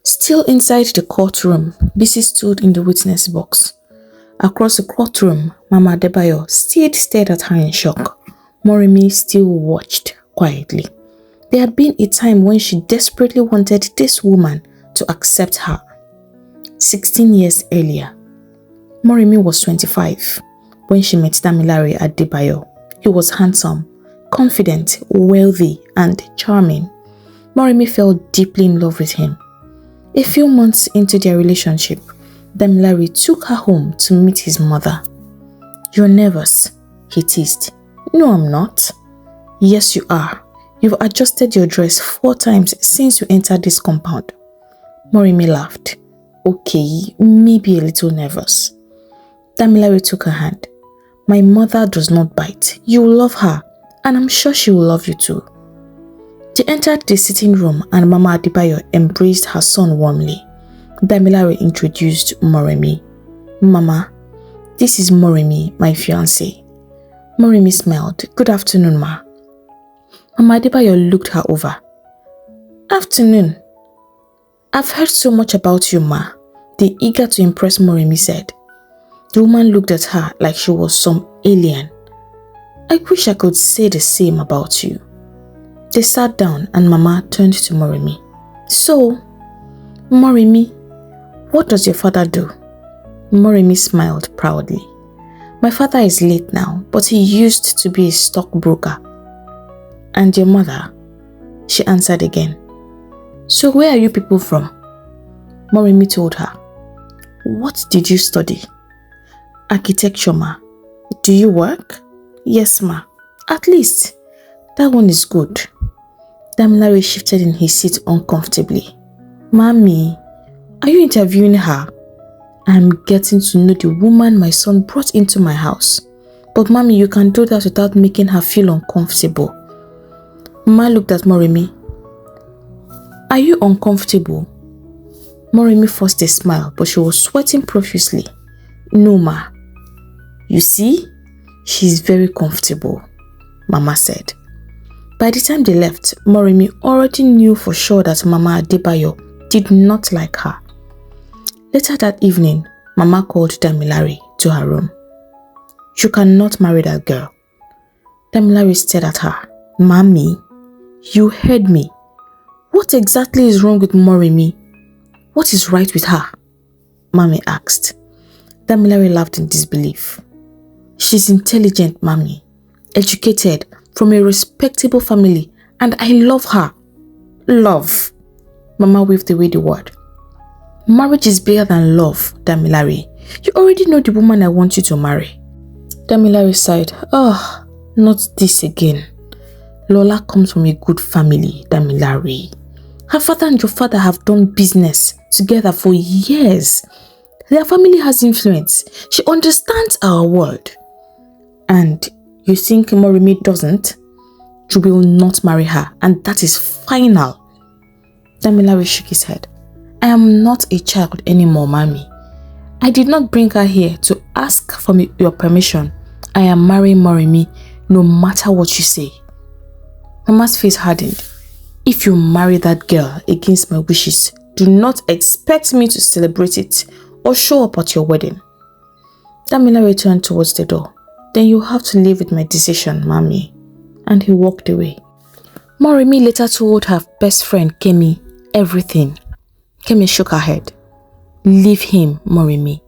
Still inside the courtroom, Bisi stood in the witness box. Across the courtroom, Mama Adebayo still stared at her in shock. Moremi still watched quietly. There had been a time when she desperately wanted this woman to accept her. 16 years earlier, Moremi was 25 when she met Damilare Adebayo. He was handsome, confident, wealthy, and charming. Moremi fell deeply in love with him. A few months into their relationship, Damilare took her home to meet his mother. "You're nervous," he teased. "No, I'm not." "Yes, you are. You've adjusted your dress 4 times since you entered this compound." Moremi laughed. "Okay, maybe a little nervous." Damilare took her hand. "My mother does not bite. You will love her, and I'm sure she will love you too." They entered the sitting room and Mama Adebayo embraced her son warmly. Damilare introduced Moremi. "Mama, this is Moremi, my fiancé." Moremi smiled. "Good afternoon, ma." Mama Adebayo looked her over. "Afternoon. I've heard so much about you, ma," the eager to impress Moremi said. The woman looked at her like she was some alien. "I wish I could say the same about you." They sat down and Mama turned to Moremi. "So, Moremi, what does your father do?" Moremi smiled proudly. "My father is late now, but he used to be a stockbroker." "And your mother?" She answered again. "So where are you people from?" Moremi told her. "What did you study?" "Architecture, ma." "Do you work?" "Yes, ma." "At least. That one is good." Damilare shifted in his seat uncomfortably. "Mommy, are you interviewing her?" "I'm getting to know the woman my son brought into my house." "But mommy, you can do that without making her feel uncomfortable." Mama looked at Moremi. "Are you uncomfortable?" Moremi forced a smile, but she was sweating profusely. "No, ma." "You see, she's very comfortable," Mama said. By the time they left, Moremi already knew for sure that Mama Adebayo did not like her. Later that evening, Mama called Damilare to her room. "You cannot marry that girl." Damilare stared at her. "Mommy, you heard me. What exactly is wrong with Moremi? What is right with her?" Mommy asked. Damilare laughed in disbelief. "She's intelligent, Mommy, educated, from a respectable family, and I love her." "Love?" Mama waved away the word. "Marriage is bigger than love, Damilare. You already know the woman I want you to marry." Damilare sighed. "Oh, not this again. Lola comes from a good family, Damilare. Her father and your father have done business together for years. Their family has influence. She understands our world." "And you think Moremi doesn't?" "You will not marry her, and that is final." Damilare shook his head. "I am not a child anymore, Mommy. I did not bring her here to ask for your permission. I am marrying Moremi no matter what you say." Mama's face hardened. "If you marry that girl against my wishes, do not expect me to celebrate it or show up at your wedding." Damilare turned towards the door. "Then you have to live with my decision, Mommy." And he walked away. Moremi later told her best friend Kemi everything. Kemi shook her head. "Leave him, Moremi."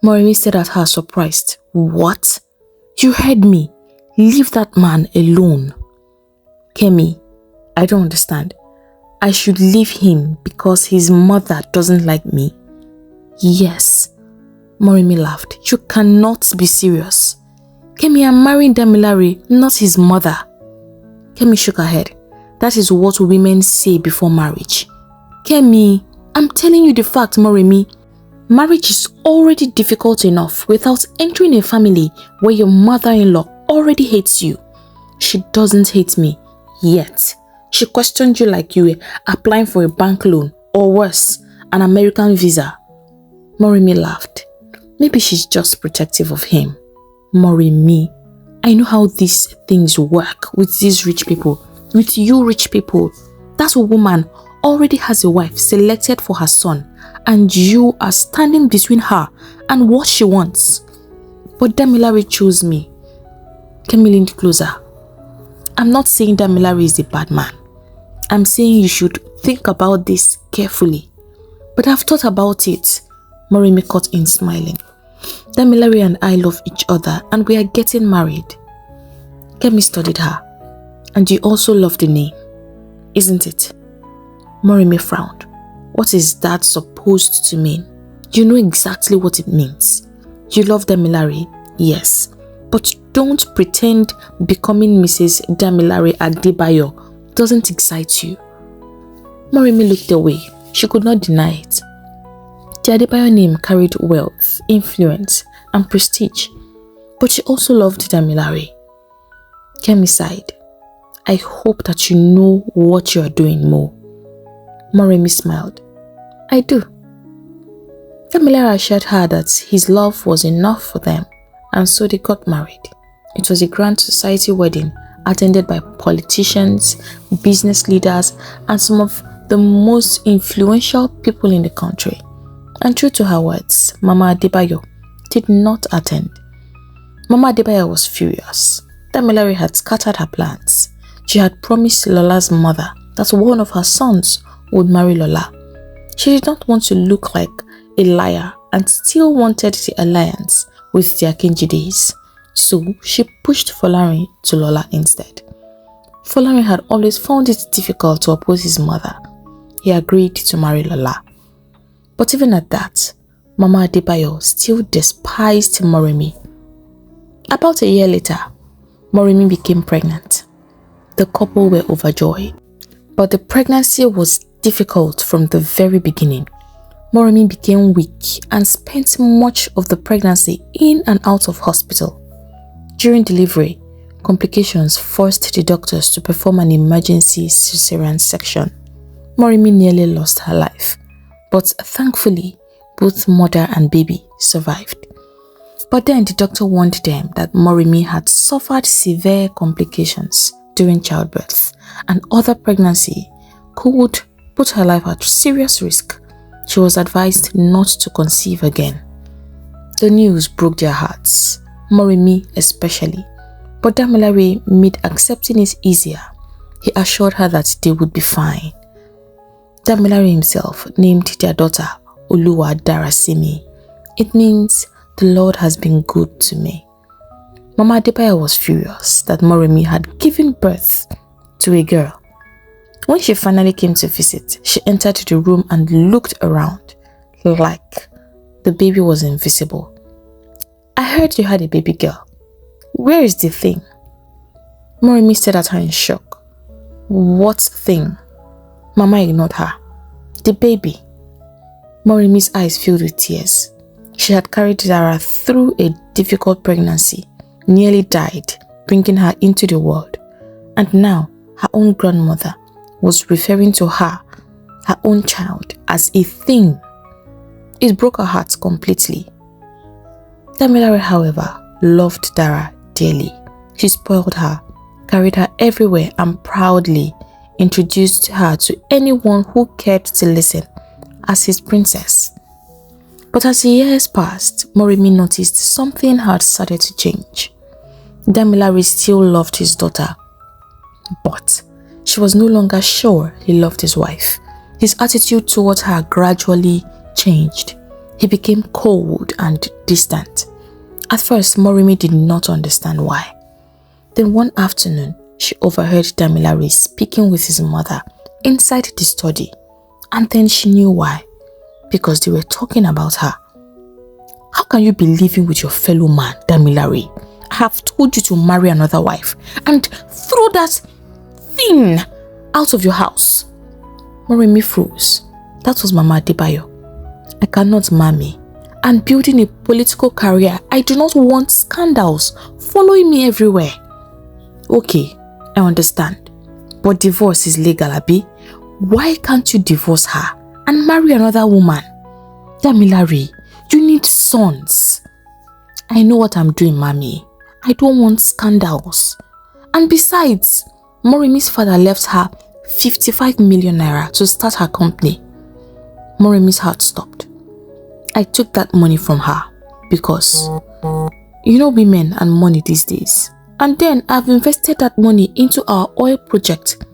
Moremi stared at her surprised. "What? You heard me. Leave that man alone." "Kemi, I don't understand. I should leave him because his mother doesn't like me?" "Yes." Moremi laughed. "You cannot be serious. Kemi, I'm marrying Damilare, not his mother." Kemi shook her head. "That is what women say before marriage." "Kemi, I'm telling you the fact, Moremi. Marriage is already difficult enough without entering a family where your mother-in-law already hates you. She doesn't hate me yet. She questioned you like you were applying for a bank loan or worse, an American visa." Moremi laughed. "Maybe she's just protective of him." "Moremi, I know how these things work with these rich people, with you rich people. That woman already has a wife selected for her son, and you are standing between her and what she wants. But Damilare chose me. Kemi leaned closer. I'm not saying Damilare is a bad man. I'm saying you should think about this carefully. But I've thought about it. Moremi cut in, smiling. Damilare and I love each other and we are getting married. Kemi studied her. And you also love the name, isn't it? Moremi frowned. What is that supposed to mean? You know exactly what it means. You love Damilare, yes. But don't pretend becoming Mrs. Damilare Adebayo doesn't excite you. Moremi looked away. She could not deny it. The Adebayo name carried wealth, influence, and prestige. But she also loved Damilare. Kemi sighed. I hope that you know what you are doing, Mo. Moremi smiled. I do. Damilare assured her that his love was enough for them, and so they got married. It was a grand society wedding attended by politicians, business leaders, and some of the most influential people in the country. And true to her words, Mama Adebayo did not attend. Mama Adebayo was furious. Damilare had scattered her plans. She had promised Lola's mother that one of her sons would marry Lola. She did not want to look like a liar and still wanted the alliance with the Akinjides. So she pushed Folarin to Lola instead. Folarin had always found it difficult to oppose his mother. He agreed to marry Lola. But even at that, Mama Adebayo still despised Moremi. About a year later, Moremi became pregnant. The couple were overjoyed. But the pregnancy was difficult from the very beginning. Moremi became weak and spent much of the pregnancy in and out of hospital. During delivery, complications forced the doctors to perform an emergency cesarean section. Moremi nearly lost her life, but thankfully, both mother and baby survived. But then the doctor warned them that Moremi had suffered severe complications during childbirth, and other pregnancy could put her life at serious risk. She was advised not to conceive again. The news broke their hearts, Moremi especially, but Damilare made accepting it easier. He assured her that they would be fine. Damilare himself named their daughter Oluwa Darasimi. It means the Lord has been good to me. Mama Adebayo was furious that Moremi had given birth to a girl. When she finally came to visit, she entered the room and looked around like the baby was invisible. I heard you had a baby girl. Where is the thing? Moremi stared at her in shock. What thing? Mama ignored her. The baby. Moremi's eyes filled with tears. She had carried Dara through a difficult pregnancy, nearly died, bringing her into the world. And now, her own grandmother was referring to her own child, as a thing. It broke her heart completely. Damilare, however, loved Dara dearly. She spoiled her, carried her everywhere, and proudly introduced her to anyone who cared to listen as his princess. But as the years passed, Moremi noticed something had started to change. Damilare still loved his daughter, but she was no longer sure he loved his wife. His attitude towards her gradually changed. He became cold and distant. At first, Moremi did not understand why. Then one afternoon, she overheard Damilare speaking with his mother inside the study, and then she knew why. Because they were talking about her. How can you be living with your fellow man, Damilare? I have told you to marry another wife and throw that thing out of your house. Moremi froze. That was Mama Adebayo. I cannot marry. I'm building a political career. I do not want scandals following me everywhere. Okay, I understand. But divorce is legal, Abi. Why can't you divorce her and marry another woman? Damilare, you need sons. I know what I'm doing, Mommy. I don't want scandals. And besides, Moremi's father left her 55 million naira to start her company. Moremi's heart stopped. I took that money from her because, women and money these days. And then I've invested that money into our oil project.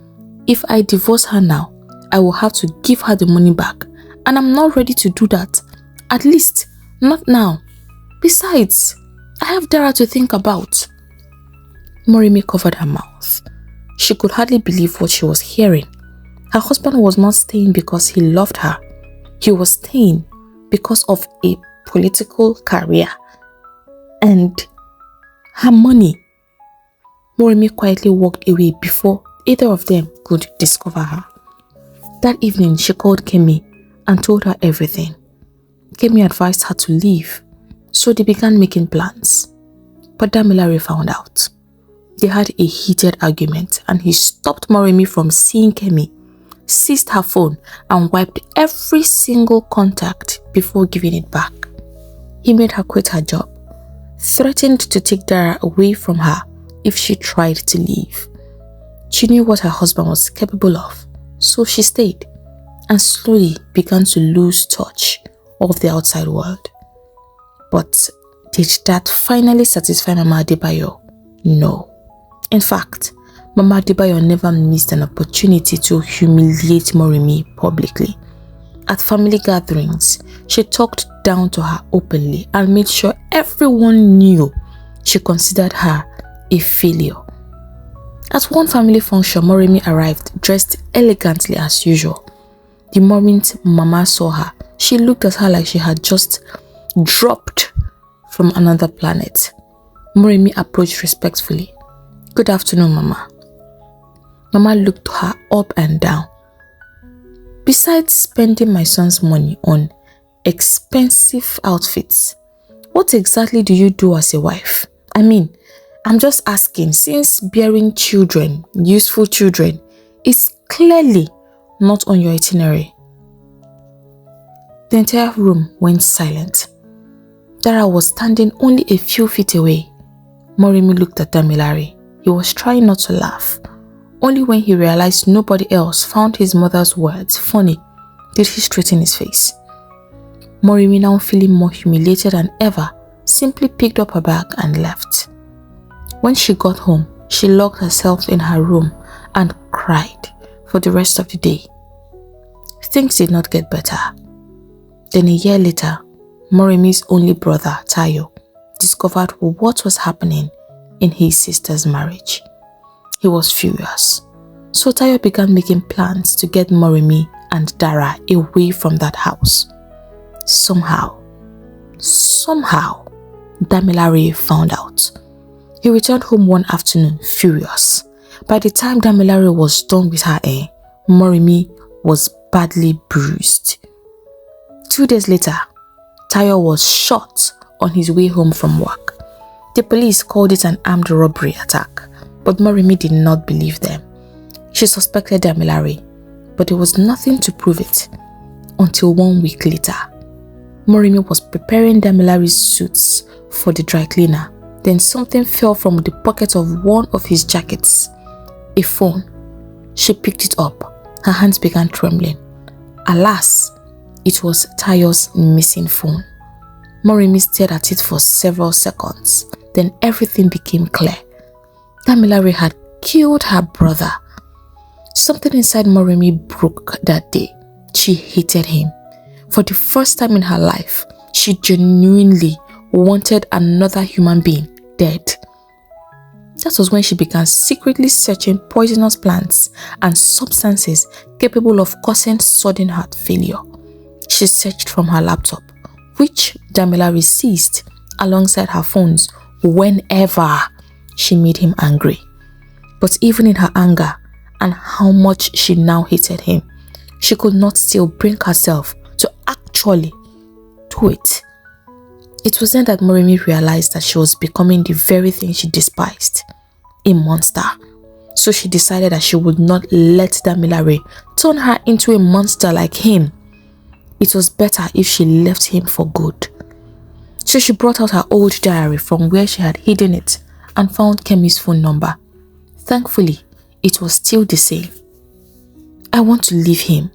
If I divorce her now, I will have to give her the money back. And I'm not ready to do that. At least, not now. Besides, I have Dara to think about. Moremi covered her mouth. She could hardly believe what she was hearing. Her husband was not staying because he loved her. He was staying because of a political career and her money. Moremi quietly walked away before either of them could discover her. That evening, she called Kemi and told her everything. Kemi advised her to leave, so they began making plans. But Damilare found out. They had a heated argument and he stopped Moremi from seeing Kemi, seized her phone and wiped every single contact before giving it back. He made her quit her job, threatened to take Dara away from her if she tried to leave. She knew what her husband was capable of, so she stayed and slowly began to lose touch of the outside world. But did that finally satisfy Mama Adebayo? No. In fact, Mama Adebayo never missed an opportunity to humiliate Moremi publicly. At family gatherings, she talked down to her openly and made sure everyone knew she considered her a failure. At one family function, Moremi arrived dressed elegantly as usual. The moment Mama saw her, she looked at her like she had just dropped from another planet. Moremi approached respectfully. "Good afternoon, Mama." Mama looked her up and down. "Besides spending my son's money on expensive outfits, what exactly do you do as a wife? I mean, I'm just asking, since bearing children, useful children, is clearly not on your itinerary." The entire room went silent. Dara was standing only a few feet away. Moremi looked at Damilare. He was trying not to laugh. Only when he realized nobody else found his mother's words funny did he straighten his face. Moremi, now feeling more humiliated than ever, simply picked up her bag and left. When she got home, she locked herself in her room and cried for the rest of the day. Things did not get better. Then a year later, Moremi's only brother, Tayo, discovered what was happening in his sister's marriage. He was furious. So Tayo began making plans to get Moremi and Dara away from that house. Somehow, Damilare found out. He returned home one afternoon furious. By the time Damilare was done with her Moremi was badly bruised. 2 days later, Tayo was shot on his way home from work. The police called it an armed robbery attack, but Moremi did not believe them. She suspected Damilare, but there was nothing to prove it until 1 week later. Moremi was preparing Damilare's suits for the dry cleaner. Then something fell from the pocket of one of his jackets. A phone. She picked it up. Her hands began trembling. Alas, it was Tayo's missing phone. Moremi stared at it for several seconds. Then everything became clear. Damilare had killed her brother. Something inside Moremi broke that day. She hated him. For the first time in her life, she genuinely wanted another human being dead. That was when she began secretly searching poisonous plants and substances capable of causing sudden heart failure. She searched from her laptop, which Damilare seized alongside her phones whenever she made him angry. But even in her anger and how much she now hated him, she could not still bring herself to actually do it. It was then that Moremi realized that she was becoming the very thing she despised, a monster. So she decided that she would not let Damilare turn her into a monster like him. It was better if she left him for good. So she brought out her old diary from where she had hidden it and found Kemi's phone number. Thankfully, it was still the same. I want to leave him,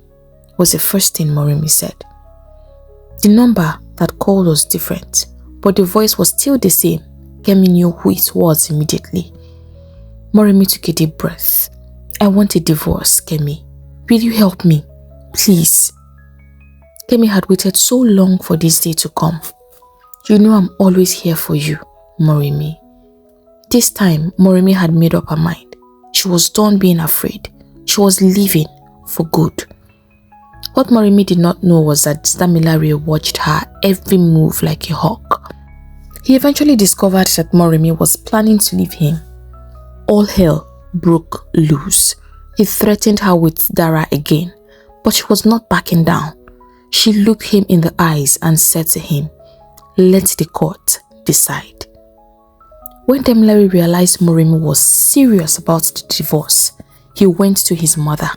was the first thing Moremi said. The number that called was different, but the voice was still the same. Kemi knew who it was immediately. Moremi took a deep breath. I want a divorce, Kemi. Will you help me? Please. Kemi had waited so long for this day to come. You know I'm always here for you, Moremi. This time, Moremi had made up her mind. She was done being afraid. She was leaving for good. What Moremi did not know was that Damilare watched her every move like a hawk. He eventually discovered that Moremi was planning to leave him. All hell broke loose. He threatened her with Dara again, but she was not backing down. She looked him in the eyes and said to him, "Let the court decide." When Damilare realized Moremi was serious about the divorce, he went to his mother.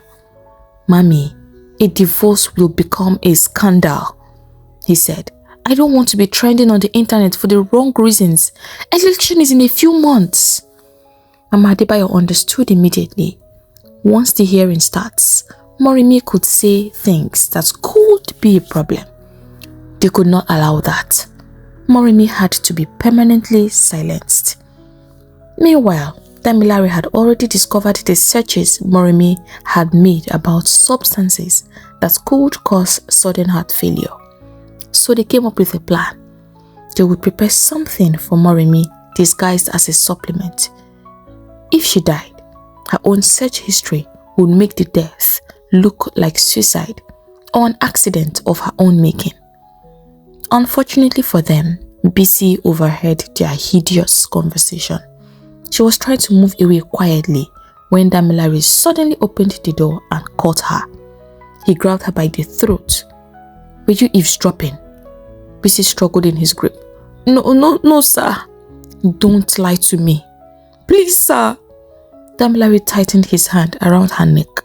"Mommy, a divorce will become a scandal," he said. "I don't want to be trending on the internet for the wrong reasons. Election is in a few months." Mama Adebayo understood immediately. Once the hearing starts, Moremi could say things that could be a problem. They could not allow that. Moremi had to be permanently silenced. Meanwhile, Damilare had already discovered the searches Moremi had made about substances that could cause sudden heart failure. So they came up with a plan. They would prepare something for Moremi disguised as a supplement. If she died, her own search history would make the death look like suicide or an accident of her own making. Unfortunately for them, Bisi overheard their hideous conversation. She was trying to move away quietly when Damilare suddenly opened the door and caught her. He grabbed her by the throat. "Were you eavesdropping?" Bisi struggled in his grip. No, sir." "Don't lie to me." "Please, sir." Damilare tightened his hand around her neck.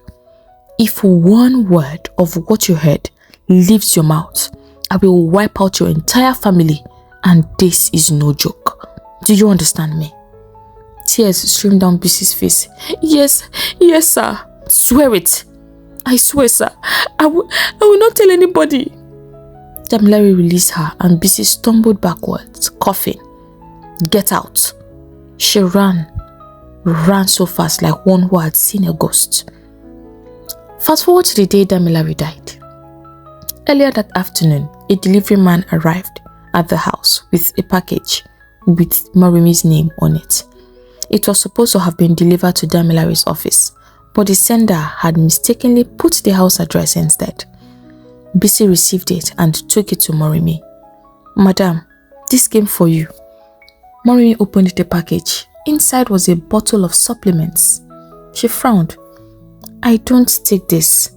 "If one word of what you heard leaves your mouth, I will wipe out your entire family, and this is no joke. Do you understand me?" Tears streamed down Bisi's face. Yes, sir. Swear it." "I swear, sir. I will not tell anybody." Damilare released her and Bisi stumbled backwards, coughing. "Get out." She ran so fast like one who had seen a ghost. Fast forward to the day Damilare died. Earlier that afternoon, a delivery man arrived at the house with a package with Moremi's name on it. It was supposed to have been delivered to Damilare's office, but the sender had mistakenly put the house address instead. Bisi received it and took it to Moremi. "Madam, this came for you." Moremi opened the package. Inside was a bottle of supplements. She frowned. "I don't take this."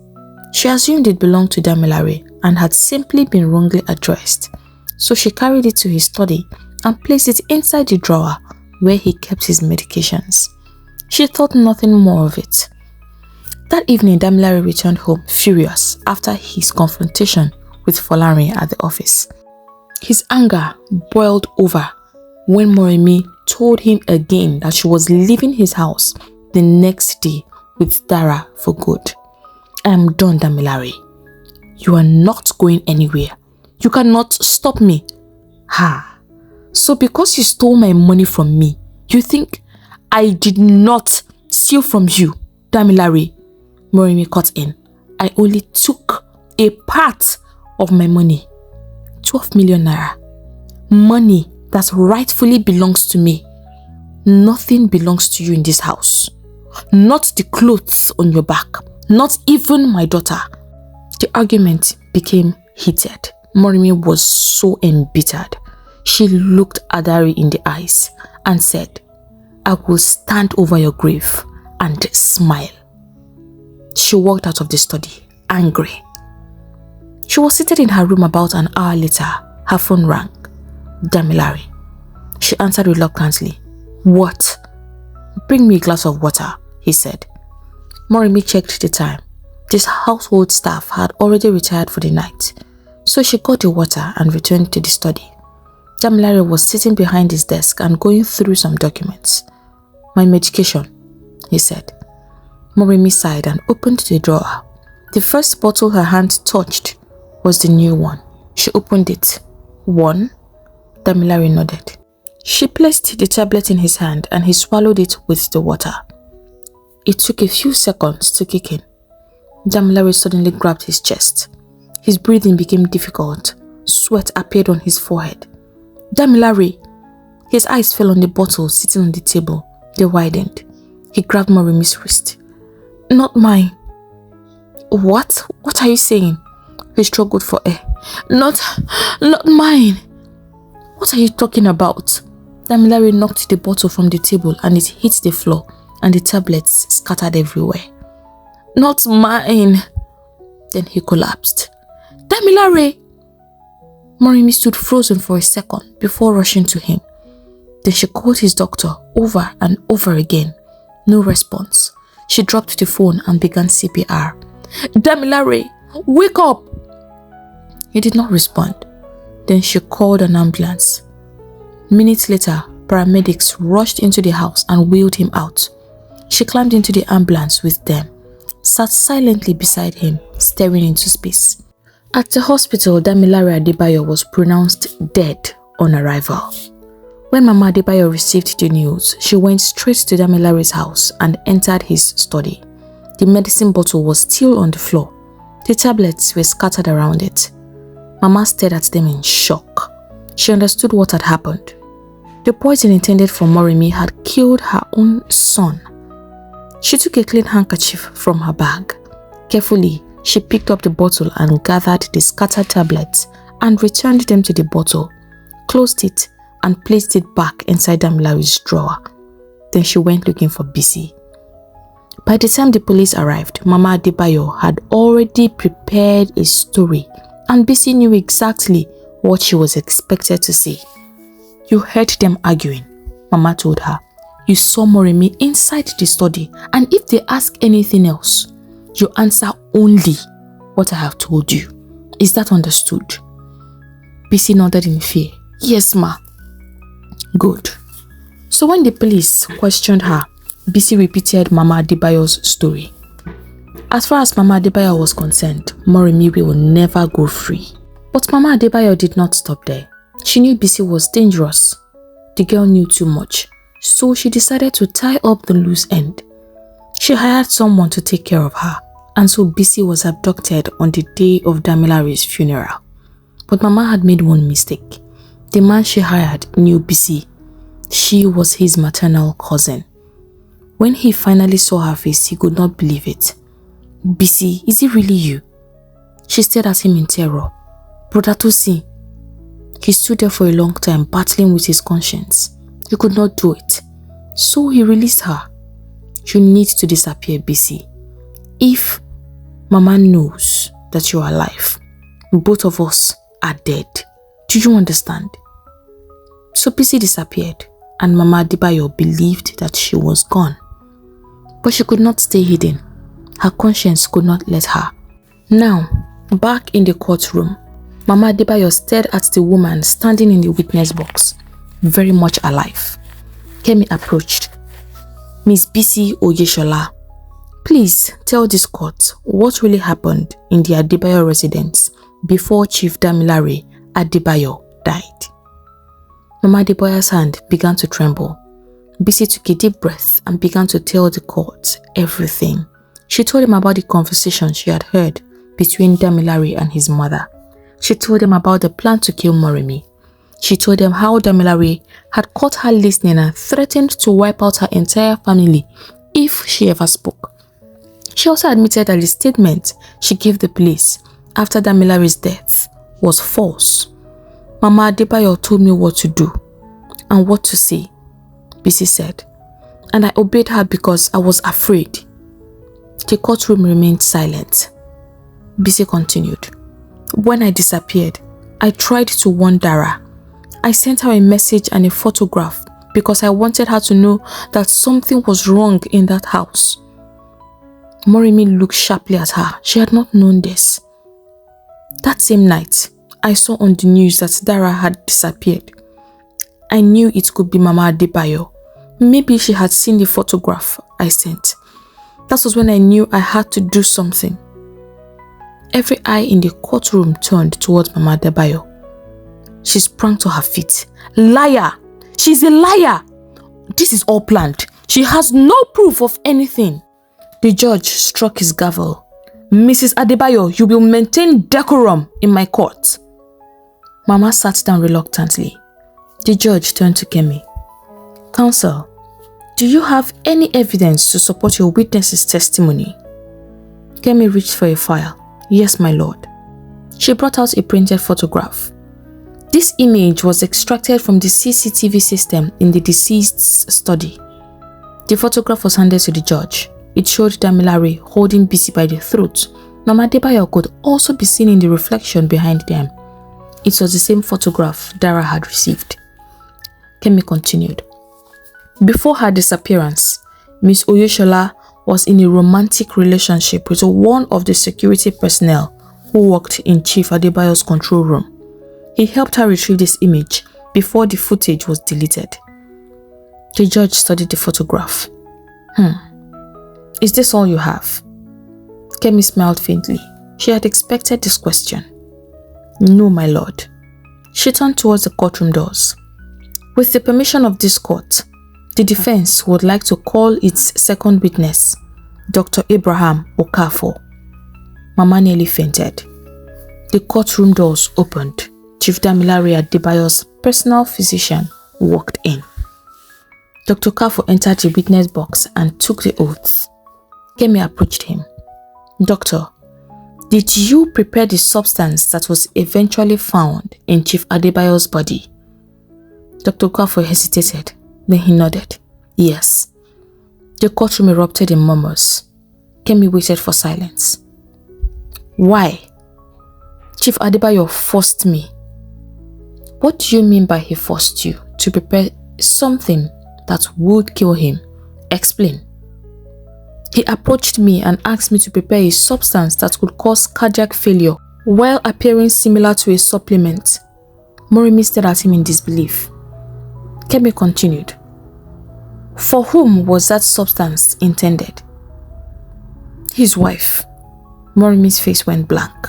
She assumed it belonged to Damilare and had simply been wrongly addressed, so she carried it to his study and placed it inside the drawer where he kept his medications. She thought nothing more of it. That evening, Damilare returned home furious after his confrontation with Folarin at the office. His anger boiled over when Moremi told him again that she was leaving his house the next day with Dara for good. "I am done, Damilare. You are not going anywhere. You cannot stop me." "Ha! So because you stole my money from me, you think I did not steal from you, Damilare?" Moremi cut in. "I only took a part of my money. 12 million naira. Money that rightfully belongs to me. Nothing belongs to you in this house. Not the clothes on your back. Not even my daughter." The argument became heated. Moremi was so embittered. She looked Adari in the eyes and said, "I will stand over your grave and smile." She walked out of the study, angry. She was seated in her room about an hour later. Her phone rang. Damilare. She answered reluctantly. "What?" "Bring me a glass of water," he said. Moremi checked the time. This household staff had already retired for the night, so she got the water and returned to the study. Damilare was sitting behind his desk and going through some documents. "My medication," he said. Moremi sighed and opened the drawer The first bottle her hand touched was the new one. She opened it. One? Damilare nodded. She placed the tablet in his hand and he swallowed it with the water. It took a few seconds to kick in. Damilare suddenly grabbed his chest. His breathing became difficult. Sweat appeared on his forehead. Damilare! His eyes fell on the bottle sitting on the table. They widened. He grabbed Morimi's wrist. Not mine. What? What are you saying? He struggled for air. Not mine. What are you talking about? Damilare knocked the bottle from the table and it hit the floor and the tablets scattered everywhere. Not mine. Then he collapsed. Damilare! Morimi stood frozen for a second before rushing to him. Then she called his doctor over and over again. No response. She dropped the phone and began CPR. Damilare, wake up! He did not respond. Then she called an ambulance. Minutes later, paramedics rushed into the house and wheeled him out. She climbed into the ambulance with them, sat silently beside him, staring into space. At the hospital, Damilare Adebayo was pronounced dead on arrival. When Mama Adebayo received the news, she went straight to Damilare's house and entered his study. The medicine bottle was still on the floor. The tablets were scattered around it. Mama stared at them in shock. She understood what had happened. The poison intended for Morimi had killed her own son. She took a clean handkerchief from her bag. Carefully, she picked up the bottle and gathered the scattered tablets and returned them to the bottle, closed it, and placed it back inside Damilare's drawer. Then she went looking for Bisi. By the time the police arrived, Mama Adebayo had already prepared a story, and Bisi knew exactly what she was expected to say. You heard them arguing, Mama told her. You saw Morimi inside the study, and if they ask anything else, you answer only what I have told you. Is that understood? Bisi nodded in fear. Yes, ma. Good. So when the police questioned her, Bisi repeated Mama Adebayo's story. As far as Mama Adebayo was concerned, Morimi will never go free. But Mama Adebayo did not stop there. She knew Bisi was dangerous. The girl knew too much, so she decided to tie up the loose end. She hired someone to take care of her, and so Bisi was abducted on the day of Damilare's funeral. But Mama had made one mistake. The man she hired knew Bisi. She was his maternal cousin. When he finally saw her face, he could not believe it. Bisi, is it really you? She stared at him in terror. Brother Tosi. He stood there for a long time, battling with his conscience. He could not do it. So he released her. You need to disappear, Bisi. If Mama knows that you are alive, both of us are dead. Do you understand? So Bisi disappeared, and Mama Adebayo believed that she was gone. But she could not stay hidden. Her conscience could not let her. Now, back in the courtroom, Mama Adebayo stared at the woman standing in the witness box, very much alive. Kemi approached. Miss Bisi Oyeshola, please tell this court what really happened in the Adebayo residence before Chief Damilare Adebayo died. Mama Adebayo's hand began to tremble. Bisi took a deep breath and began to tell the court everything. She told him about the conversation she had heard between Damilare and his mother. She told him about the plan to kill Morimi. She told him how Damilare had caught her listening and threatened to wipe out her entire family if she ever spoke. She also admitted that the statement she gave the police after Damilare's death was false. Mama Adebayo told me what to do and what to say, Bisi said, and I obeyed her because I was afraid. The courtroom remained silent. Bisi continued. When I disappeared, I tried to warn Dara. I sent her a message and a photograph because I wanted her to know that something was wrong in that house. Morimi looked sharply at her. She had not known this. That same night, I saw on the news that Dara had disappeared. I knew it could be Mama Adebayo. Maybe she had seen the photograph I sent. That was when I knew I had to do something. Every eye in the courtroom turned towards Mama Adebayo. She sprang to her feet. Liar! She's a liar! This is all planned. She has no proof of anything. The judge struck his gavel. Mrs. Adebayo, you will maintain decorum in my court. Mama sat down reluctantly. The judge turned to Kemi. Counsel, do you have any evidence to support your witness's testimony? Kemi reached for a file. Yes, my lord. She brought out a printed photograph. This image was extracted from the CCTV system in the deceased's study. The photograph was handed to the judge. It showed Damilare holding Bisi by the throat. Mama Adebayo could also be seen in the reflection behind them. It was the same photograph Dara had received. Kemi continued. Before her disappearance, Miss Oyeshola was in a romantic relationship with one of the security personnel who worked in Chief Adebayo's control room. He helped her retrieve this image before the footage was deleted. The judge studied the photograph. Is this all you have? Kemi smiled faintly. She had expected this question. No, my lord. She turned towards the courtroom doors. With the permission of this court, the defense would like to call its second witness, Dr. Abraham Okafor. Mama nearly fainted. The courtroom doors opened. Chief Damilare Adebayo's personal physician walked in. Dr. Okafor entered the witness box and took the oaths. Kemi approached him. Doctor, did you prepare the substance that was eventually found in Chief Adebayo's body? Dr. Okafor hesitated. Then he nodded. Yes. The courtroom erupted in murmurs. Kemi waited for silence. Why? Chief Adebayo forced me. What do you mean by he forced you to prepare something that would kill him? Explain. He approached me and asked me to prepare a substance that could cause cardiac failure while appearing similar to a supplement. Morimi stared at him in disbelief. Kemi continued. For whom was that substance intended? His wife. Morimi's face went blank.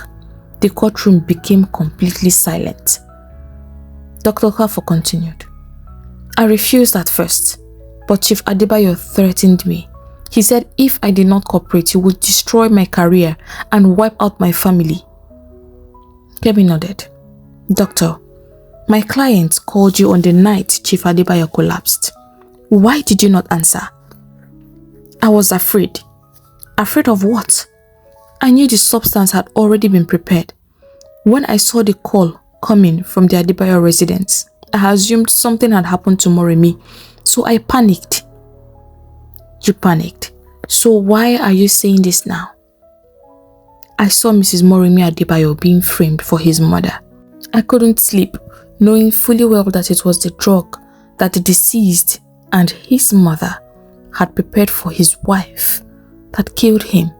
The courtroom became completely silent. Dr. Okafor continued. I refused at first, but Chief Adebayo threatened me. He said if I did not cooperate, he would destroy my career and wipe out my family. Kemi nodded. Doctor, my client called you on the night Chief Adebayo collapsed. Why did you not answer? I was afraid. Afraid of what? I knew the substance had already been prepared. When I saw the call coming from the Adebayo residence, I assumed something had happened to Morimi, so I panicked. You panicked. So why are you saying this now? I saw Mrs. Morimi Adebayo being framed for his murder. I couldn't sleep, knowing fully well that it was the drug that the deceased and his mother had prepared for his wife that killed him.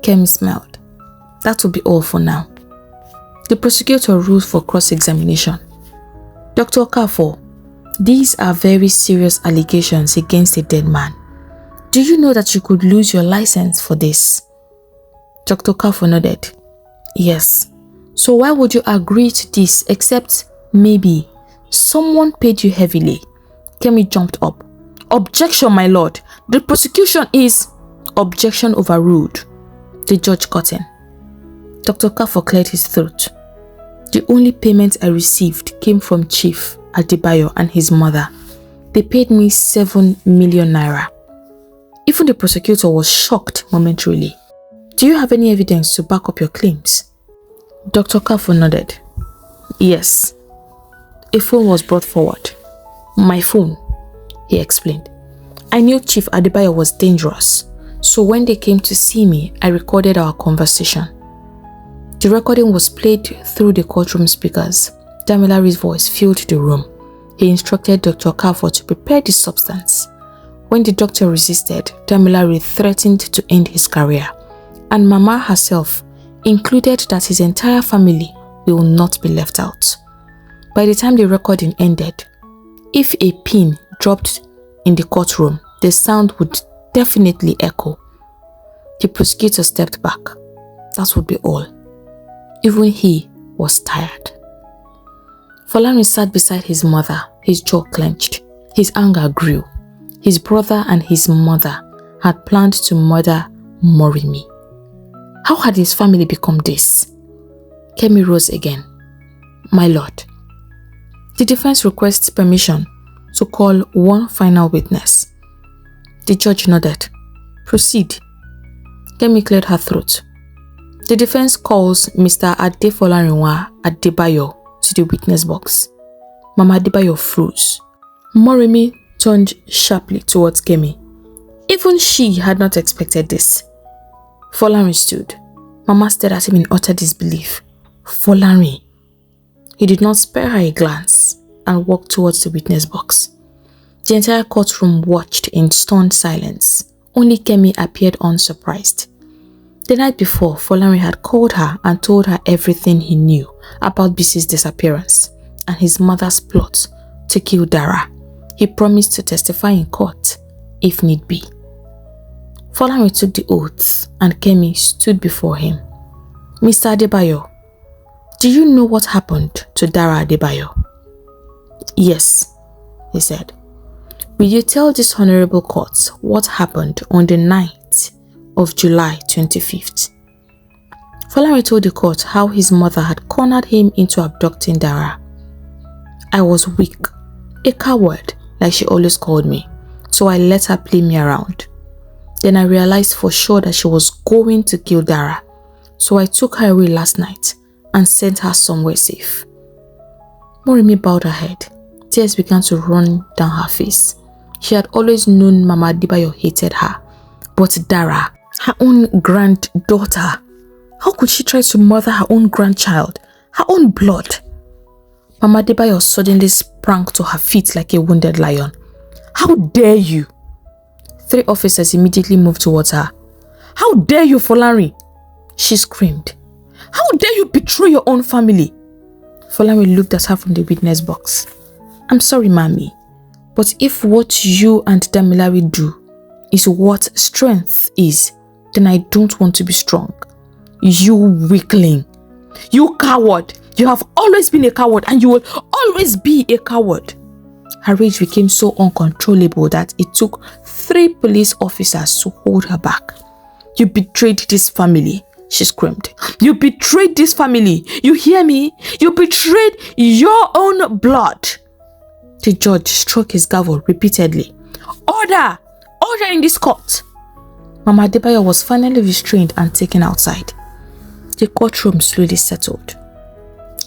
Kemi smiled. That will be all for now. The prosecutor ruled for cross-examination. Dr. Okafor, these are very serious allegations against a dead man. Do you know that you could lose your license for this? Dr. Okafor nodded. Yes. So why would you agree to this except maybe someone paid you heavily? Kemi jumped up. Objection, my lord. The prosecution is... Objection overruled. The judge cut in. Dr. Okafor cleared his throat. The only payment I received came from Chief Adebayo and his mother. They paid me 7 million naira. Even the prosecutor was shocked momentarily. Do you have any evidence to back up your claims? Dr. Okafor nodded. Yes. A phone was brought forward. My phone, he explained. I knew Chief Adebayo was dangerous, so when they came to see me, I recorded our conversation. The recording was played through the courtroom speakers. Damilare's voice filled the room. He instructed Dr. Okafor to prepare the substance. When the doctor resisted, Damilare threatened to end his career, and Mama herself included that his entire family will not be left out. By the time the recording ended, if a pin dropped in the courtroom, the sound would definitely echo. The prosecutor stepped back. that would be all. Even he was tired. Folarin sat beside his mother, his jaw clenched. His anger grew. His brother and his mother had planned to murder Morimi. How had his family become this? Kemi rose again. My lord, the defense requests permission to call one final witness. The judge nodded. Proceed. Kemi cleared her throat. The defense calls Mr. Adefolarinwa Adebayo to the witness box. Mama Adebayo froze. Morimi turned sharply towards Kemi. Even she had not expected this. Folarin stood. Mama stared at him in utter disbelief. Folarin. He did not spare her a glance and walked towards the witness box. The entire courtroom watched in stunned silence. Only Kemi appeared unsurprised. The night before, Folarin had called her and told her everything he knew about Bisi's disappearance and his mother's plot to kill Dara. He promised to testify in court if need be. Folarin took the oath and Kemi stood before him. Mr. Adebayo, do you know what happened to Dara Adebayo? Yes, he said. Will you tell this honorable court what happened on the night of July 25th? Folarin told the court how his mother had cornered him into abducting Dara. I was weak, a coward like she always called me, so I let her play me around. Then I realized for sure that she was going to kill Dara, so I took her away last night and sent her somewhere safe. Morimi bowed her head. Tears began to run down her face. She had always known Mama Adebayo hated her, but Dara, her own granddaughter, how could she try to murder her own grandchild, her own blood? Mama Adebayo suddenly sprang to her feet like a wounded lion. How dare you? 3 officers immediately moved towards her. How dare you, Folarin? She screamed. How dare you betray your own family? Folarin looked at her from the witness box. I'm sorry, Mommy, but if what you and Damilare do is what strength is, then I don't want to be strong. You weakling. You coward. You have always been a coward and you will always be a coward. Her rage became so uncontrollable that it took 3 police officers to hold her back. You betrayed this family, she screamed. You betrayed this family. You hear me? You betrayed your own blood. The judge struck his gavel repeatedly. Order! Order in this court! Mama Adebayo was finally restrained and taken outside. The courtroom slowly settled.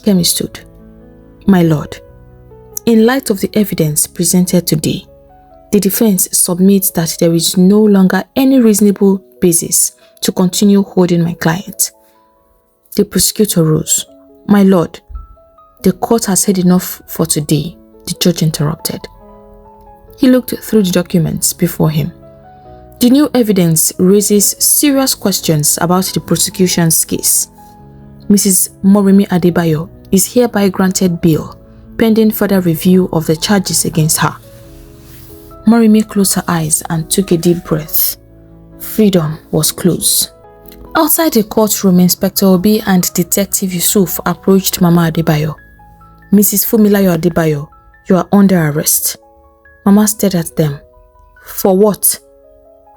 Kemi stood. My lord, in light of the evidence presented today, the defense submits that there is no longer any reasonable basis to continue holding my client. The prosecutor rose. My lord, the court has heard enough for today, the judge interrupted. He looked through the documents before him. The new evidence raises serious questions about the prosecution's case. Mrs. Morimi Adebayo is hereby granted bail pending further review of the charges against her. Morimi closed her eyes and took a deep breath. Freedom was close. Outside the courtroom, Inspector Obi and Detective Yusuf approached Mama Adebayo. Mrs. Fumilayo Adebayo, you are under arrest. Mama stared at them. For what?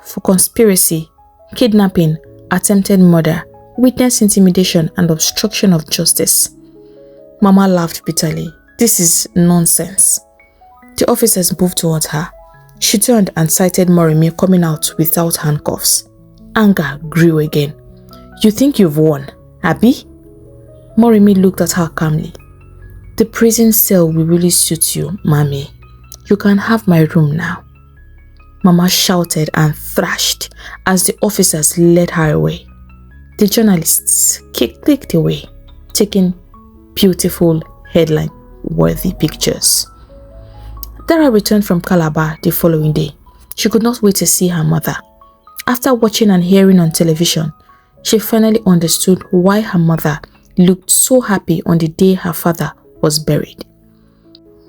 For conspiracy, kidnapping, attempted murder, witness intimidation, and obstruction of justice. Mama laughed bitterly. This is nonsense. The officers moved towards her. She turned and sighted Morimi coming out without handcuffs. Anger grew again. You think you've won, Abby? Morimi looked at her calmly. The prison cell will really suit you, Mommy. You can have my room now. Mama shouted and thrashed as the officers led her away. The journalists clicked away, taking beautiful headline-worthy pictures. Dara returned from Calabar the following day. She could not wait to see her mother. After watching and hearing on television, she finally understood why her mother looked so happy on the day her father was buried.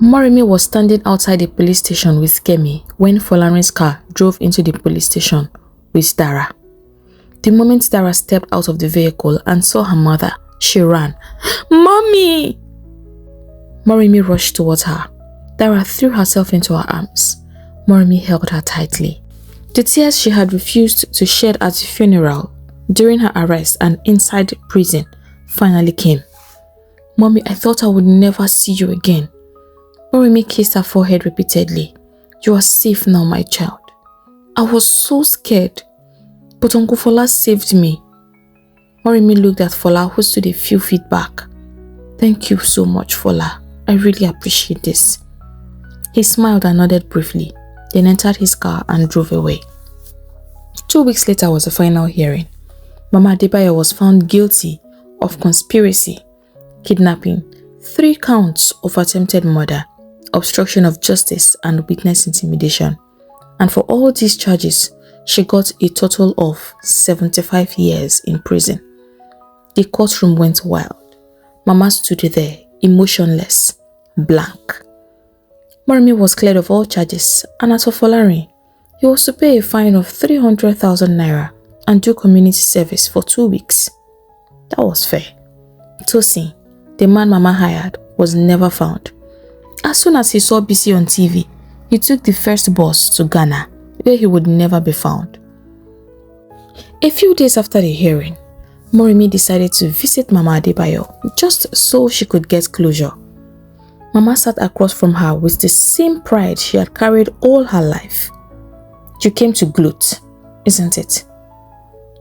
Morimi was standing outside the police station with Kemi when Folarin's car drove into the police station with Dara. The moment Dara stepped out of the vehicle and saw her mother, she ran. "Mommy!" Morimi rushed towards her. Dara threw herself into her arms. Morimi held her tightly. The tears she had refused to shed at the funeral, during her arrest and inside prison, finally came. "Mommy, I thought I would never see you again." Morimi kissed her forehead repeatedly. "You are safe now, my child. I was so scared, but Uncle Fola saved me." Morimi looked at Fola, who stood a few feet back. "Thank you so much, Fola. I really appreciate this." He smiled and nodded briefly, then entered his car and drove away. 2 weeks later was the final hearing. Mama Adebayo was found guilty of conspiracy, kidnapping, 3 counts of attempted murder, obstruction of justice, and witness intimidation. And for all these charges, she got a total of 75 years in prison. The courtroom went wild. Mama stood there, emotionless, blank. Morimi was cleared of all charges, and as for Folarin, he was to pay a fine of 300,000 naira and do community service for 2 weeks. That was fair. Tosin, the man Mama hired, was never found. As soon as he saw BC on TV, he took the first bus to Ghana, where he would never be found. A few days after the hearing, Morimi decided to visit Mama Adebayo just so she could get closure. Mama sat across from her with the same pride she had carried all her life. "You came to gloat, isn't it?"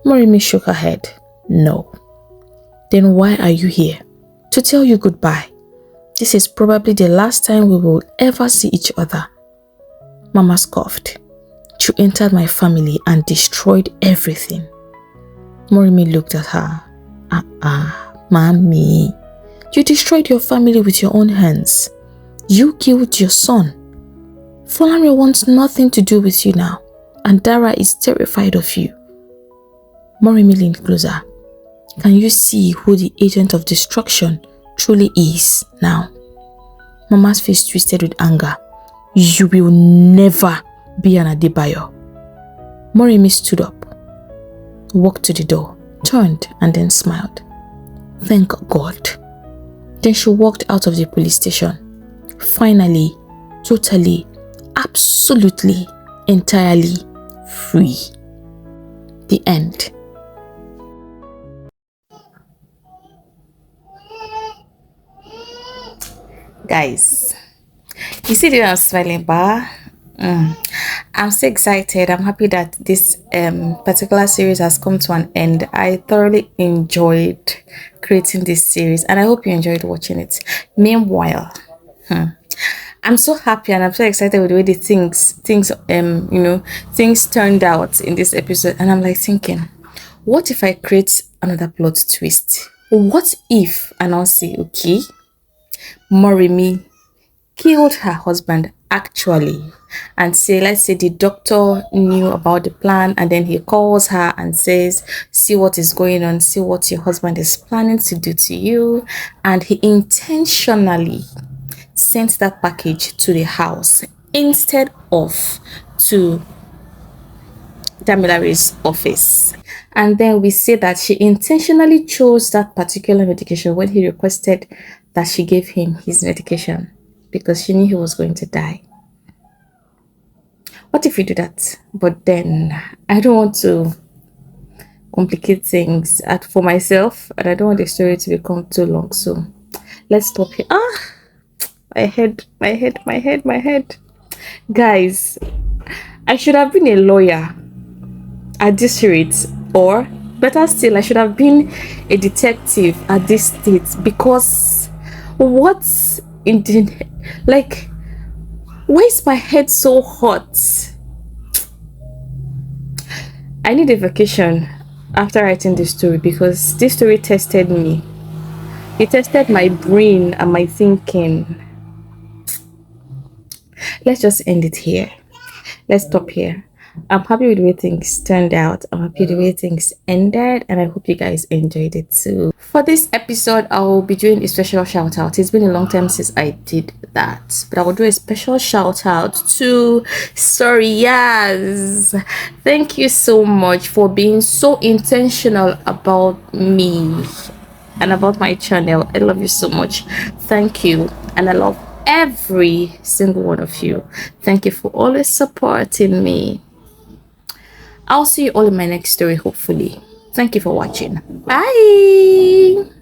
Morimi shook her head. "No." "Then why are you here?" "To tell you goodbye. This is probably the last time we will ever see each other." Mama scoffed. "You entered my family and destroyed everything." Morimi looked at her. Mommy. You destroyed your family with your own hands. You killed your son. Folarin wants nothing to do with you now, and Dara is terrified of you." Morimi leaned closer. "Can you see who the agent of destruction truly is now?" Mama's face twisted with anger. "You will never be an Adebayo." Morimi stood up, walked to the door, turned, and then smiled. "Thank God." Then she walked out of the police station. Finally, totally, absolutely, entirely free. The end. Guys, you see that I'm smiling, but I'm so excited. I'm happy that this particular series has come to an end. I thoroughly enjoyed creating this series, and I hope you enjoyed watching it. Meanwhile, I'm so happy and I'm so excited with the way the things turned out in this episode. And I'm like thinking, what if I create another plot twist? What if Anansi, okay, Morimi killed her husband actually, and say, let's say the doctor knew about the plan, and then he calls her and says, "See what is going on, see what your husband is planning to do to you," and he intentionally sent that package to the house instead of to Damilare's office. And then we say that she intentionally chose that particular medication when he requested that she gave him his medication because she knew he was going to die. What if we do that? But then I don't want to complicate things for myself, and I don't want the story to become too long. So let's stop here. My head. Guys, I should have been a lawyer at this rate, or better still, I should have been a detective at this state, because what's in the, like, why is my head so hot? I need a vacation after writing this story, because this story tested me. It tested my brain and my thinking. Let's just end it here. Let's stop here. I'm happy with the way things turned out. I'm happy with the way things ended, and I hope you guys enjoyed it too. For this episode, I will be doing a special shout out. It's been a long time since I did that. But I will do a special shout out to Soriaz. Thank you so much for being so intentional about me and about my channel. I love you so much. Thank you. And I love every single one of you. Thank you for always supporting me. I'll see you all in my next story, hopefully. Thank you for watching. Bye.